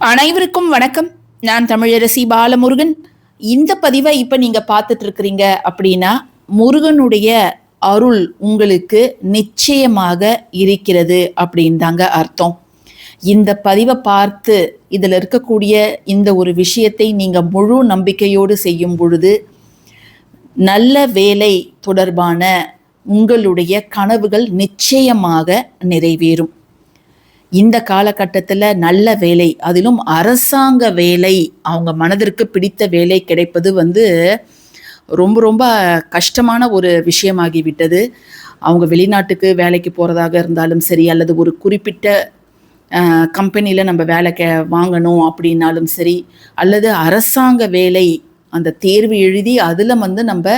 அனைவருக்கும் வணக்கம். நான் தமிழரசி பாலமுருகன். இந்த பதிவை இப்போ நீங்கள் பார்த்துட்டு இருக்கிறீங்க அப்படின்னா, முருகனுடைய அருள் உங்களுக்கு நிச்சயமாக இருக்கிறது அப்படின்னு தாங்க அர்த்தம். இந்த பதிவை பார்த்து இதில் இருக்கக்கூடிய இந்த ஒரு விஷயத்தை நீங்கள் முழு நம்பிக்கையோடு செய்யும் பொழுது, நல்ல வேலை தொடர்பான உங்களுடைய கனவுகள் நிச்சயமாக நிறைவேறும். இந்த காலகட்டத்தில் நல்ல வேலை, அதிலும் அரசாங்க வேலை, அவங்க மனதிற்கு பிடித்த வேலை கிடைப்பது ரொம்ப ரொம்ப கஷ்டமான ஒரு விஷயமாகிவிட்டது. அவங்க வெளிநாட்டுக்கு வேலைக்கு போகிறதாக இருந்தாலும் சரி, அல்லது ஒரு குறிப்பிட்ட கம்பெனியில் நம்ம வேலை வாங்கணும் அப்படின்னாலும் சரி, அல்லது அரசாங்க வேலை அந்த தேர்வு எழுதி அதில் நம்ம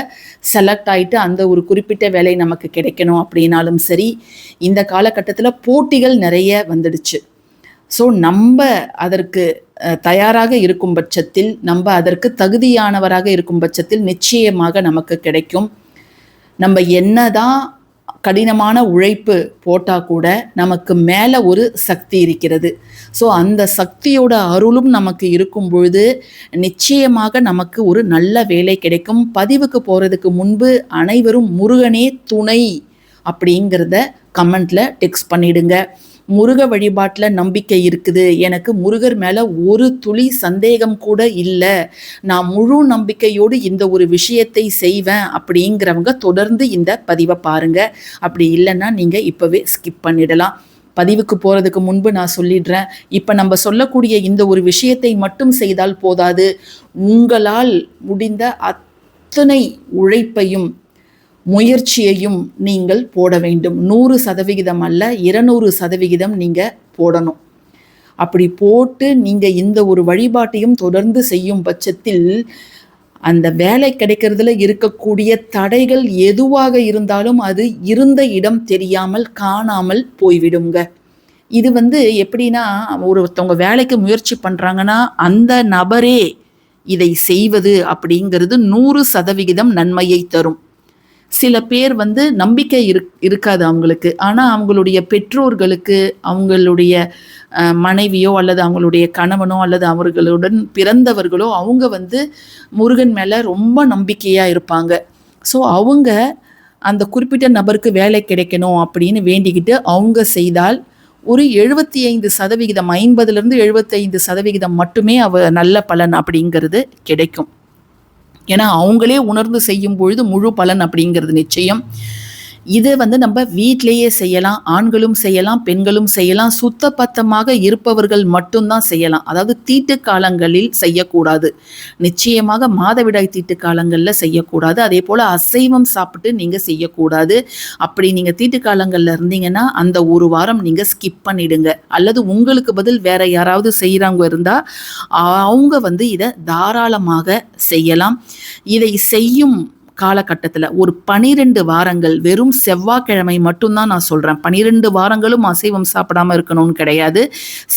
செலக்ட் ஆகிட்டு அந்த ஒரு குறிப்பிட்ட வேலை நமக்கு கிடைக்கணும் அப்படின்னாலும் சரி, இந்த காலகட்டத்தில் போட்டிகள் நிறைய வந்துடுச்சு. ஸோ நம்ம அதற்கு தயாராக இருக்கும் பட்சத்தில், நம்ம அதற்கு தகுதியானவராக இருக்கும் பட்சத்தில் நிச்சயமாக நமக்கு கிடைக்கும். நம்ம என்னதான் கடினமான உழைப்பு போட்டால் கூட நமக்கு மேலே ஒரு சக்தி இருக்கிறது. ஸோ அந்த சக்தியோட அருளும் நமக்கு இருக்கும் பொழுது நிச்சயமாக நமக்கு ஒரு நல்ல வேலை கிடைக்கும். பதிவுக்கு போகிறதுக்கு முன்பு அனைவரும் முருகனே துணை அப்படிங்கிறத கமெண்ட்டில் டெக்ஸ்ட் பண்ணிடுங்க. முருக வழிபாட்டில் நம்பிக்கை இருக்குது, எனக்கு முருகர் மேலே ஒரு துளி சந்தேகம் கூட இல்லை, நான் முழு நம்பிக்கையோடு இந்த ஒரு விஷயத்தை செய்வேன் அப்படிங்கிறவங்க தொடர்ந்து இந்த பதிவை பாருங்கள். அப்படி இல்லைன்னா நீங்கள் இப்போவே ஸ்கிப் பண்ணிடலாம். பதிவுக்கு போகிறதுக்கு முன்பு நான் சொல்லிடுறேன், இப்போ நம்ம சொல்லக்கூடிய இந்த ஒரு விஷயத்தை மட்டும் செய்தால் போதாது. உங்களால் முடிந்த அத்தனை உழைப்பையும் முயற்சியையும் நீங்கள் போட வேண்டும். 100% அல்ல, 200% நீங்கள் போடணும். அப்படி போட்டு நீங்கள் இந்த ஒரு வழிபாட்டையும் தொடர்ந்து செய்யும் பட்சத்தில் அந்த வேலை கிடைக்கிறதுல இருக்கக்கூடிய தடைகள் எதுவாக இருந்தாலும் அது இருந்த இடம் தெரியாமல் காணாமல் போய்விடுங்க. இது எப்படின்னா, ஒருத்தவங்க வேலைக்கு முயற்சி பண்ணுறாங்கன்னா அந்த நபரே இதை செய்வது அப்படிங்கிறது 100% நன்மையை தரும். சில பேர் நம்பிக்கை இருக்காது அவங்களுக்கு, ஆனால் அவங்களுடைய பெற்றோர்களுக்கு, அவங்களுடைய மனைவியோ அல்லது அவங்களுடைய கணவனோ அல்லது அவர்களுடன் பிறந்தவர்களோ அவங்க முருகன் மேலே ரொம்ப நம்பிக்கையாக இருப்பாங்க. ஸோ அவங்க அந்த குறிப்பிட்ட நபருக்கு வேலை கிடைக்கணும் அப்படின்னு வேண்டிக்கிட்டு அவங்க செய்தால் ஒரு 75%, 50% 75% மட்டுமே நல்ல பலன் அப்படிங்கிறது கிடைக்கும். ஏன்னா அவங்களே உணர்ந்து செய்யும் பொழுது முழு பலன் அப்படிங்கிறது நிச்சயம். இதை நம்ம வீட்டிலேயே செய்யலாம். ஆண்களும் செய்யலாம், பெண்களும் செய்யலாம். சுத்தபத்தமாக இருப்பவர்கள் மட்டும்தான் செய்யலாம். அதாவது தீட்டு காலங்களில் செய்யக்கூடாது. நிச்சயமாக மாதவிடாய் தீட்டு காலங்களில் செய்யக்கூடாது. அதே போல் அசைவம் சாப்பிட்டு நீங்கள் செய்யக்கூடாது. அப்படி நீங்கள் தீட்டு காலங்களில் இருந்தீங்கன்னா அந்த ஒரு வாரம் நீங்கள் ஸ்கிப் பண்ணிடுங்க. அல்லது உங்களுக்கு பதில் வேற யாராவது செய்கிறவங்க இருந்தால் அவங்க இதை தாராளமாக செய்யலாம். இதை செய்யும் காலகட்டத்தில் ஒரு 12 வாரங்கள், வெறும் செவ்வாய்க்கிழமை மட்டும்தான் நான் சொல்கிறேன். 12 வாரங்களும் அசைவம் சாப்பிடாமல் இருக்கணும்னு கிடையாது.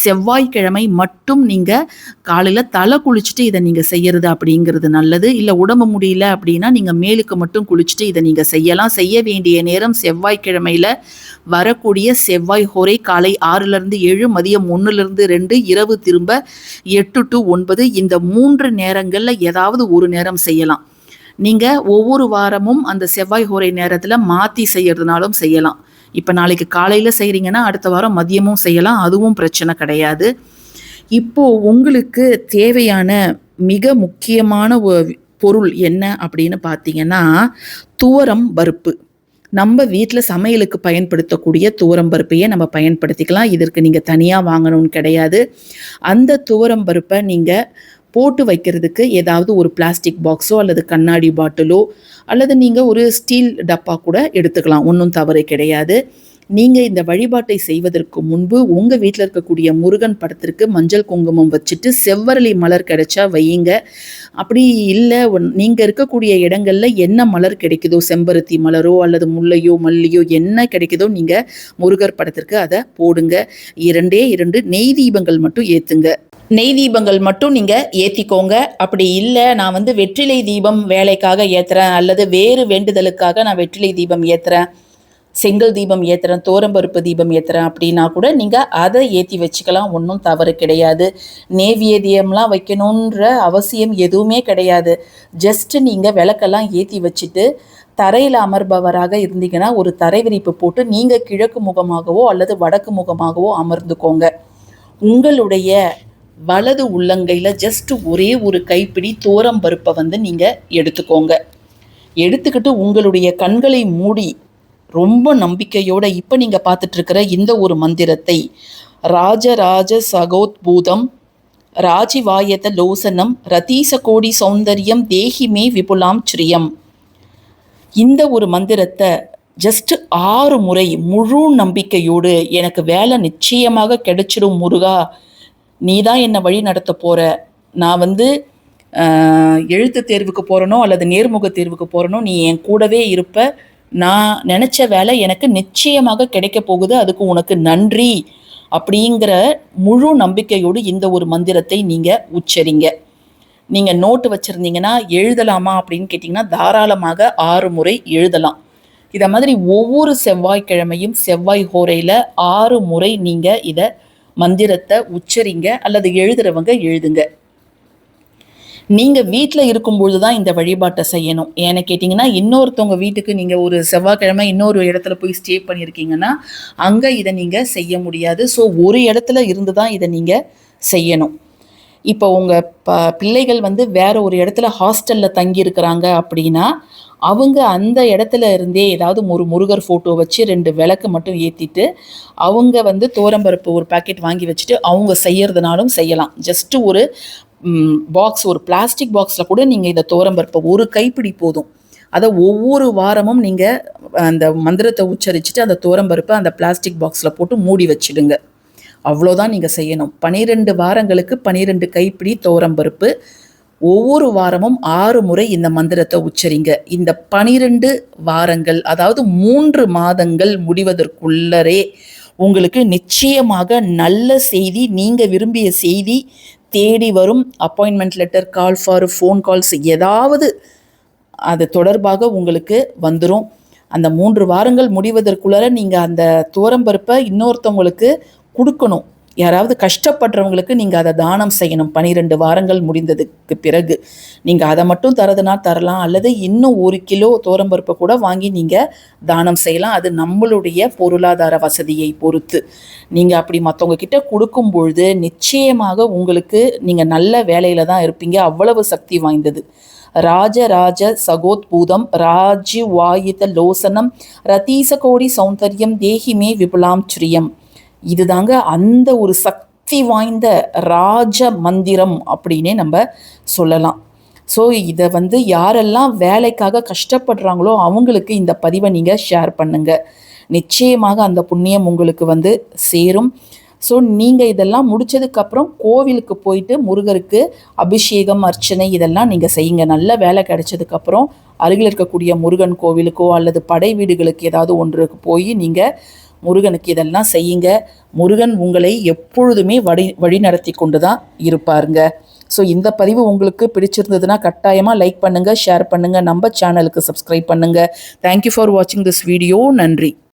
செவ்வாய்க்கிழமை மட்டும் நீங்கள் காலையில் தலை குளிச்சுட்டு இதை நீங்கள் செய்கிறது அப்படிங்கிறது நல்லது. இல்லை உடம்பு முடியல அப்படின்னா நீங்கள் மேலுக்கு மட்டும் குளிச்சுட்டு இதை நீங்கள் செய்யலாம். செய்ய வேண்டிய நேரம் செவ்வாய்க்கிழமையில் வரக்கூடிய செவ்வாய் ஹோரை காலை 6லேருந்து 7, மதியம் 1லேருந்து 2, இரவு திரும்ப 8 to 9, இந்த 3 நேரங்களில் ஏதாவது ஒரு நேரம் செய்யலாம். நீங்கள் ஒவ்வொரு வாரமும் அந்த செவ்வாய் ஹோரை நேரத்தில் மாற்றி செய்யறதுனாலும் செய்யலாம். இப்போ நாளைக்கு காலையில் செய்கிறீங்கன்னா அடுத்த வாரம் மதியமும் செய்யலாம், அதுவும் பிரச்சனை கிடையாது. இப்போது உங்களுக்கு தேவையான மிக முக்கியமான பொருள் என்ன அப்படின்னு பார்த்தீங்கன்னா, துவரம் பருப்பு. நம்ம வீட்டில் சமையலுக்கு பயன்படுத்தக்கூடிய துவரம் பருப்பையே நம்ம பயன்படுத்திக்கலாம். இதற்கு நீங்கள் தனியாக வாங்கணும்னு கிடையாது. அந்த துவரம் பருப்பை நீங்கள் போட்டு வைக்கிறதுக்கு ஏதாவது ஒரு பிளாஸ்டிக் பாக்ஸோ அல்லது கண்ணாடி பாட்டிலோ அல்லது நீங்கள் ஒரு ஸ்டீல் டப்பா கூட எடுத்துக்கலாம், ஒன்றும் தவறு கிடையாது. நீங்கள் இந்த வழிபாட்டை செய்வதற்கு முன்பு உங்கள் வீட்டில் இருக்கக்கூடிய முருகன் படத்திற்கு மஞ்சள் குங்குமம் வச்சுட்டு செவ்வரளி மலர் கிடைச்சா வையுங்க. அப்படி இல்லை, நீங்கள் இருக்கக்கூடிய இடங்களில் என்ன மலர் கிடைக்குதோ, செம்பருத்தி மலரோ அல்லது முல்லையோ மல்லியோ என்ன கிடைக்குதோ நீங்கள் முருகர் படத்திற்கு அதை போடுங்க. 2 நெய் தீபங்கள் மட்டும் ஏற்றுங்க. நெய் தீபங்கள் மட்டும் நீங்கள் ஏற்றிக்கோங்க. அப்படி இல்லை, நான் வெற்றிலை தீபம் வேலைக்காக ஏற்றுறேன் அல்லது வேறு வேண்டுதலுக்காக நான் வெற்றிலை தீபம் ஏற்றுறேன் செங்கல் தீபம் ஏற்றுறேன், தோரம்பருப்பு தீபம் ஏற்றுறேன் அப்படின்னா கூட நீங்கள் அதை ஏற்றி வச்சுக்கலாம், ஒன்றும் தவறு கிடையாது. நேவேத்தியம்லாம் வைக்கணுன்ற அவசியம் எதுவுமே கிடையாது. ஜஸ்ட்டு நீங்கள் விளக்கெல்லாம் ஏற்றி வச்சுட்டு தரையில் அமர்பவராக இருந்தீங்கன்னா ஒரு தரை விரிப்பு போட்டு நீங்கள் கிழக்கு முகமாகவோ அல்லது வடக்கு முகமாகவோ அமர்ந்துக்கோங்க. உங்களுடைய வலது உள்ளங்கையில் ஜஸ்ட் ஒரே ஒரு கைப்பிடி தோரம்பருப்பை வந்து நீங்கள் எடுத்துக்கோங்க. எடுத்துக்கிட்டு உங்களுடைய கண்களை மூடி ரொம்ப நம்பிக்கையோட இப்போ நீங்கள் பார்த்துட்ருக்கிற இந்த ஒரு மந்திரத்தை ராஜராஜ சகோத்பூதம் ராஜிவாயத லோசனம் ரதீச கோடி சௌந்தர்யம் தேஹிமே விபுலாம் ஸ்ரீயம், இந்த ஒரு மந்திரத்தை ஜஸ்ட் 6 முறை முழு நம்பிக்கையோடு எனக்கு வேலை நிச்சயமாக கிடைச்சிடும் முருகா, நீ தான் என்னை வழி நடத்த போகிற, நான் வந்து எழுத்து தேர்வுக்கு போகிறனோ அல்லது நேர்முக தேர்வுக்கு போகிறனோ நீ என் கூடவே இருப்ப, நான் நினச்ச வேலை எனக்கு நிச்சயமாக கிடைக்க போகுது, அதுக்கு உனக்கு நன்றி அப்படிங்கிற முழு நம்பிக்கையோடு இந்த ஒரு மந்திரத்தை நீங்கள் உச்சரிங்க. நீங்கள் நோட்டு வச்சுருந்தீங்கன்னா எழுதலாமா அப்படின்னு கேட்டிங்கன்னா தாராளமாக 6 முறை எழுதலாம். இதை மாதிரி ஒவ்வொரு செவ்வாய்க்கிழமையும் செவ்வாய் ஹோரையில் 6 முறை நீங்கள் இதை மந்திரத்தை உச்சரிங்க அல்லது எழுதுறவங்க எழுதுங்க. நீங்கள் வீட்டில் இருக்கும்பொழுது தான் இந்த வழிபாட்டை செய்யணும். ஏன்னு கேட்டிங்கன்னா இன்னொருத்தவங்க வீட்டுக்கு நீங்கள் ஒரு செவ்வாய்க்கிழமை இன்னொரு இடத்துல போய் ஸ்டே பண்ணியிருக்கீங்கன்னா அங்கே இதை நீங்கள் செய்ய முடியாது. ஸோ ஒரு இடத்துல இருந்து தான் இதை நீங்கள் செய்யணும். இப்போ உங்கள் பிள்ளைகள் வந்து வேற ஒரு இடத்துல ஹாஸ்டலில் தங்கியிருக்கிறாங்க அப்படின்னா அவங்க அந்த இடத்துல இருந்தே ஏதாவது ஒரு முருகர் ஃபோட்டோ வச்சு 2 விளக்கு மட்டும் ஏற்றிட்டு அவங்க வந்து தோரம்பருப்பு ஒரு பாக்கெட் வாங்கி வச்சுட்டு அவங்க செய்யறதுனாலும் செய்யலாம். ஜஸ்ட்டு ஒரு பாக்ஸ், ஒரு பிளாஸ்டிக் பாக்ஸில் கூட நீங்கள் இதை தோரம்பருப்பை ஒரு கைப்பிடி போதும், அதை ஒவ்வொரு வாரமும் நீங்கள் அந்த மந்திரத்தை உச்சரிச்சுட்டு அந்த தோரம்பருப்பை அந்த பிளாஸ்டிக் பாக்ஸில் போட்டு மூடி வச்சிடுங்க. அவ்வளோதான் நீங்கள் செய்யணும். 12 வாரங்களுக்கு 12 கைப்பிடி தோரம்பருப்பு, ஒவ்வொரு வாரமும் 6 முறை இந்த மந்திரத்தை உச்சரிங்க. இந்த 12 வாரங்கள் அதாவது 3 மாதங்கள் முடிவதற்குள்ளரே உங்களுக்கு நிச்சயமாக நல்ல செய்தி, நீங்கள் விரும்பிய செய்தி தேடி வரும். Appointment letter, call for phone calls ஏதாவது அது தொடர்பாக உங்களுக்கு வந்துடும். அந்த 3 வாரங்கள் முடிவதற்குள்ளார நீங்கள் அந்த தோரம்பருப்பை இன்னொருத்தவங்களுக்கு கொடுக்கணும். யாராவது கஷ்டப்படுறவங்களுக்கு நீங்கள் அதை தானம் செய்யணும். 12 வாரங்கள் முடிந்ததுக்கு பிறகு நீங்கள் அதை மட்டும் தரதுனா தரலாம், அல்லது இன்னும் 1 கிலோ தோரம்பருப்பை கூட வாங்கி நீங்கள் தானம் செய்யலாம். அது நம்மளுடைய பொருளாதார வசதியை பொறுத்து. நீங்கள் அப்படி மற்றவங்க கிட்ட கொடுக்கும் பொழுது நிச்சயமாக உங்களுக்கு நீங்கள் நல்ல வேலையில் தான் இருப்பீங்க. அவ்வளவு சக்தி வாய்ந்தது. ராஜராஜ சகோத்பூதம் ராஜிவாயுத லோசனம் ரதீச கோடி சௌந்தர்யம் தேஹிமே விபுலாம் ஸ்ரீயம், இதுதாங்க அந்த ஒரு சக்தி வாய்ந்த ராஜ மந்திரம் அப்படின்னே நம்ம சொல்லலாம். ஸோ இதை வந்து யாரெல்லாம் வேலைக்காக கஷ்டப்படுறாங்களோ அவங்களுக்கு இந்த பதிவை நீங்கள் ஷேர் பண்ணுங்கள். நிச்சயமாக அந்த புண்ணியம் உங்களுக்கு வந்து சேரும். ஸோ நீங்கள் இதெல்லாம் முடித்ததுக்கப்புறம் கோவிலுக்கு போயிட்டு முருகருக்கு அபிஷேகம் அர்ச்சனை இதெல்லாம் நீங்கள் செய்யுங்க. நல்ல வேலை கிடைச்சதுக்கப்புறம் அருகில் இருக்கக்கூடிய முருகன் கோவிலுக்கோ அல்லது படை வீடுகளுக்கு ஏதாவது ஒன்றுக்கு போய் நீங்கள் முருகனுக்கு இதெல்லாம் செய்யுங்க. முருகன் உங்களை எப்பொழுதுமே வழி நடத்தி கொண்டு தான் இருப்பாருங்க. ஸோ இந்த பதிவு உங்களுக்கு பிடிச்சிருந்ததுன்னா கட்டாயமாக லைக் பண்ணுங்கள், ஷேர் பண்ணுங்கள், நம்ம சேனலுக்கு சப்ஸ்கிரைப் பண்ணுங்கள். தேங்க்யூ ஃபார் வாட்சிங் திஸ் வீடியோ. நன்றி.